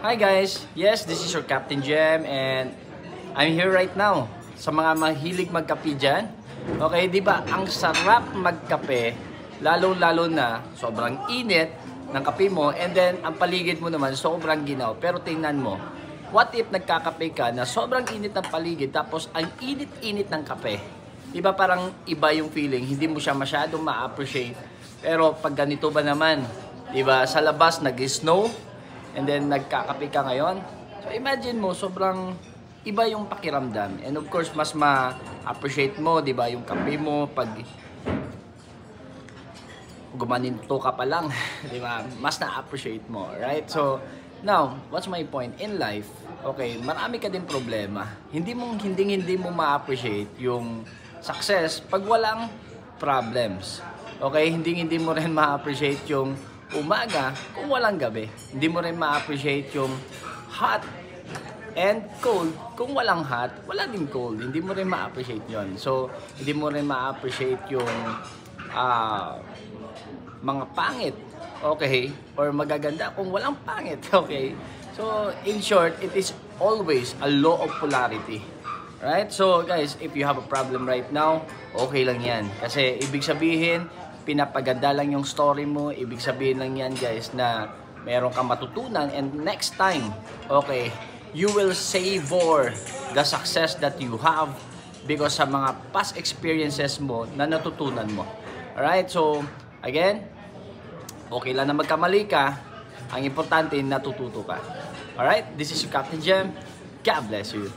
Hi guys! Yes, this is your Captain Jem and I'm here right now. Sa mga mahilig magkape dyan. Okay, di ba ang sarap magkape, lalo-lalo na sobrang init ng kape mo and then ang paligid mo naman sobrang ginaw. Pero tingnan mo, what if nagkakape ka na sobrang init ng paligid tapos ang init-init ng kape? Di ba parang iba yung feeling, hindi mo siya masyadong ma-appreciate. Pero pag ganito ba naman, di ba sa labas nag-snow, and then nagkakape ka ngayon. So imagine mo, sobrang iba yung pakiramdam. And of course, mas ma-appreciate mo, di ba, yung kape mo pag gumaninto ka pa lang, di ba? Mas na-appreciate mo, right? So now, what's my point in life? Okay, marami ka din problema. Hindi mo ma-appreciate yung success pag walang problems. Okay, hindi mo rin ma-appreciate yung umaga kung walang gabi. Hindi mo rin ma-appreciate yung hot and cold kung walang hot, wala din cold. Hindi mo rin ma-appreciate yon. So, hindi mo rin ma-appreciate yung mga pangit, okay? Or magaganda kung walang pangit, okay? So, in short, it is always a law of polarity. Right? So, guys, if you have a problem right now, okay lang yan. Kasi, ibig sabihin, pinapaganda lang yung story mo. Ibig sabihin lang yan, guys, na meron kang matutunan and next time, okay, you will savor the success that you have because sa mga past experiences mo na natutunan mo. Alright? So, again, okay lang na magkamali ka. Ang importante, natututo ka. Alright? This is your Captain Jem. God bless you.